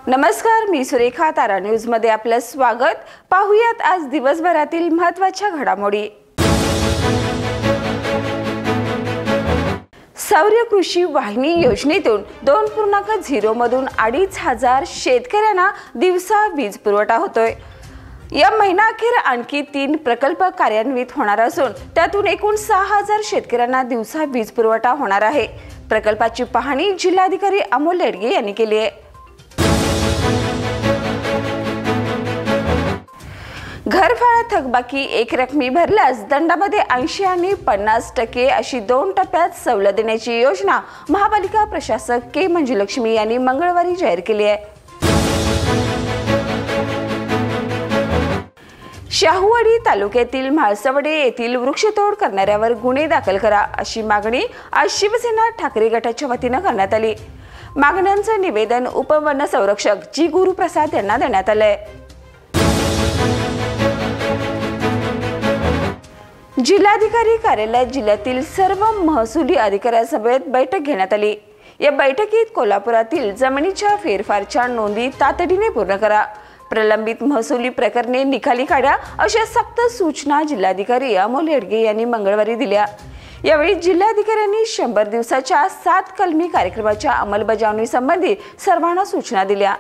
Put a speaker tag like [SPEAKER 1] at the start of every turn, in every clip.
[SPEAKER 1] नमस्कार, मी सुरेखा. तारा न्यूज मध्ये आपलं स्वागत. पाहुयात आज दिवसभरातील महत्त्वाच्या घडामोडी. सौर कृषी वाहिनी योजनेतून 2.0 मधून 2,500 शेतकऱ्यांना दिवसा वीज पुरवठा होतोय. या महिनाअखेर आणखी 3 प्रकल्प कार्यान्वित होणार असून त्यातून एकूण 6,000 शेतकऱ्यांना दिवसा वीज पुरवठा होणार आहे. प्रकल्पाची पाहणी जिल्हाधिकारी अमोल लेडगे यांनी केली आहे. घरफाळा थकबाकी एक रकमी भरल्यास दंडामध्ये 80 आणि 50% अशी 2 टप्प्यात सवलत देण्याची योजना महापालिका प्रशासक के मंजुलक्ष्मी यांनी मंगळवारी जाहीर केली आहे. शाहूवाडी तालुक्यातील म्हाळसवडे येथील वृक्षतोड करणाऱ्यावर गुन्हे दाखल करा अशी मागणी आज शिवसेना ठाकरे गटाच्या वतीने करण्यात आली. मागण्यांचं निवेदन उपवन संरक्षक जी गुरुप्रसाद यांना देण्यात आलंय. जिल्हाधिकारी कार्यालयात जिल्ह्यातील सर्व महसुली अधिकाऱ्यांसमवेत बैठक घेण्यात आली. या बैठकीत कोल्हापुरातील जमिनीच्या फेरफारच्या नोंदी तातडीने पूर्ण करा, प्रलंबित महसुली प्रकरणे निकाली काढा अशा सक्त सूचना जिल्हाधिकारी अमोल लेडगे यांनी मंगळवारी दिल्या. यावेळी जिल्हाधिकाऱ्यांनी 100 दिवसाच्या 7 कलमी कार्यक्रमाच्या अंमलबजावणीसंबंधी सर्वांना सूचना दिल्या.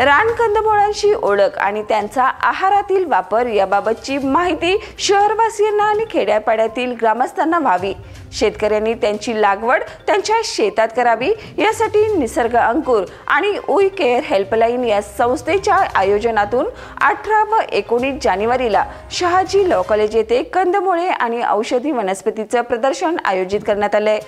[SPEAKER 1] रानकंदमुळांची ओळख आणि त्यांचा आहारातील वापर याबाबतची माहिती शहरवासियांना आणि खेड्यापाड्यातील ग्रामस्थांना व्हावी. शेतकऱ्यांनी त्यांची लागवड त्यांच्या शेतात करावी यासाठी निसर्ग अंकुर आणि उई केअर हेल्पलाईन या संस्थेच्या आयोजनातून 18 व 19 जानेवारीला शहाजी लॉ कॉलेज येथे कंदमुळे आणि औषधी वनस्पतीचं प्रदर्शन आयोजित करण्यात आले.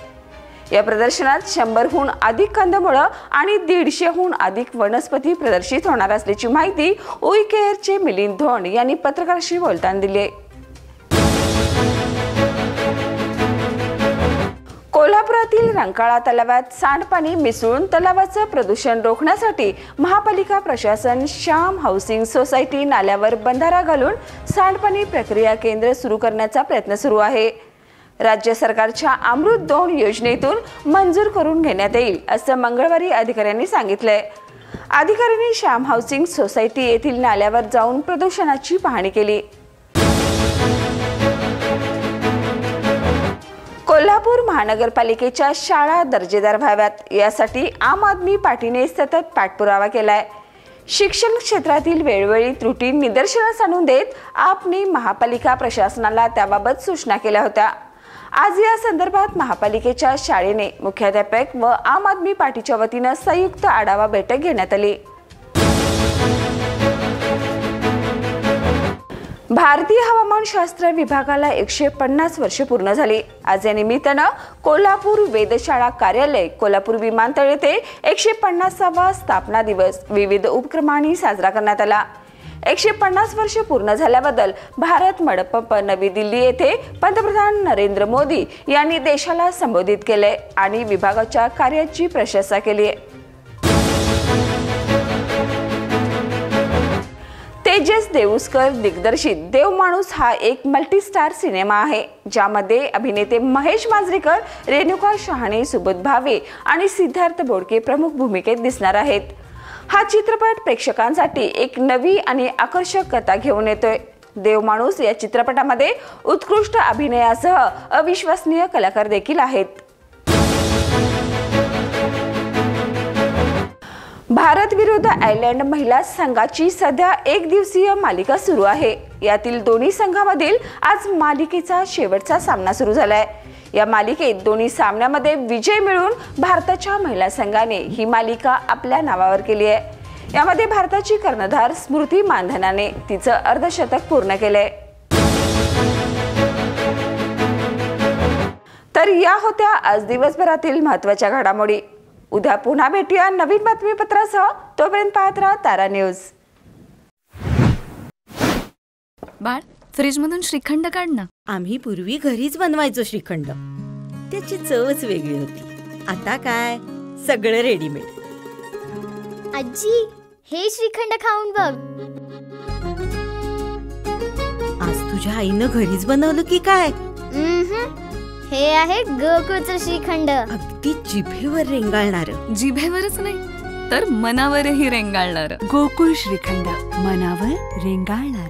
[SPEAKER 1] या प्रदर्शनात 100हून अधिक कंदमुळं आणि 150हून अधिक वनस्पती प्रदर्शित होणार असल्याची माहिती उई केअरचे मिलिंद धोंड यांनी पत्रकारांशी बोलताना दिली. कोल्हापुरातील रंकाळा तलावात सांडपाणी मिसळून तलावाचं प्रदूषण रोखण्यासाठी महापालिका प्रशासन श्याम हाऊसिंग सोसायटी नाल्यावर बंधारा घालून सांडपाणी प्रक्रिया केंद्र सुरू करण्याचा प्रयत्न सुरू आहे. राज्य सरकारच्या अमृत 2 योजनेतून मंजूर करून घेण्यात येईल असं मंगळवारी अधिकाऱ्यांनी सांगितलंय. अधिकाऱ्यांनी श्याम हाऊसिंग सोसायटी येथील नाल्यावर जाऊन प्रदूषणाची पाहणी केली. कोल्हापूर महानगरपालिकेच्या शाळा दर्जेदार व्हाव्यात यासाठी आम आदमी पार्टीने सतत पाठपुरावा केलाय. शिक्षण क्षेत्रातील वेळोवेळी त्रुटी निदर्शनास आणून देत आपने महापालिका प्रशासनाला त्याबाबत सूचना केल्या होत्या. आज या संदर्भात महापालिकेच्या शाळेने मुख्याध्यापक व आम आदमी पार्टीच्या वतीने संयुक्त आढावा बैठक घेण्यात आली. भारतीय हवामानशास्त्र विभागाला 150 वर्षे पूर्ण झाली. आज या निमित्तानं कोल्हापूर वेधशाळा कार्यालय, कोल्हापूर विमानतळ येथे 150वा स्थापना दिवस विविध उपक्रमांनी साजरा करण्यात आला. 150 वर्षे पूर्ण झाल्याबद्दल भारत मंडप नवी दिल्ली येथे पंतप्रधान नरेंद्र मोदी यांनी देशाला संबोधित केले आणि विभागाच्या कार्याची प्रशंसा केली. तेजस देऊस्कर दिग्दर्शित देवमाणूस हा एक मल्टीस्टार सिनेमा आहे, ज्यामध्ये अभिनेते महेश मांजरेकर, रेणुका शहाणे, सुबोध भावे आणि सिद्धार्थ बोडके प्रमुख भूमिकेत दिसणार आहेत. हा चित्रपट प्रेक्षकांसाठी एक नवी आणि आकर्षक कथा घेऊन येतोय. देवमाणूस या चित्रपटामध्ये उत्कृष्ट अभिनयासह अविश्वसनीय कलाकार देखील आहेत. भारत विरुद्ध आयर्लंड महिला संघाची सध्या 1 दिवसीय मालिका सुरू आहे. यातील दोन्ही संघांमधील आज मालिकेचा शेवटचा सामना सुरू झालाय. या मालिकेत दोन्ही सामन्यामध्ये विजय मिळवून भारताच्या महिला संघाने ही मालिका आपल्या नावावर केली आहे. यामध्ये भारताची कर्णधार स्मृती मानधनाने तिचं अर्धशतक पूर्ण केलंय. तर या होत्या आज दिवसभरातील महत्त्वाच्या घडामोडी. उद्या पुन्हा भेटूया नवीन बातमीपत्रासह. तोपर्यंत पाहत राहा तारा न्यूज.
[SPEAKER 2] बाळ, फ्रीजमधून श्रीखंड काढ ना.
[SPEAKER 3] आम्ही पूर्वी घरीच बनवायचो श्रीखंड, त्याची चवच वेगळी होती. आता काय सगळं रेडीमेड.
[SPEAKER 4] आजी, हे श्रीखंड खाऊन बघ.
[SPEAKER 3] आज तुझ्या आईनं घरीच बनवलं की काय?
[SPEAKER 4] हे आहे गोकुळचं श्रीखंड.
[SPEAKER 3] अगदी जिभेवर रेंगाळणार.
[SPEAKER 2] जिभेवरच नाही तर मनावरही रेंगाळणार.
[SPEAKER 5] गोकुळ श्रीखंड, मनावर रेंगाळणार.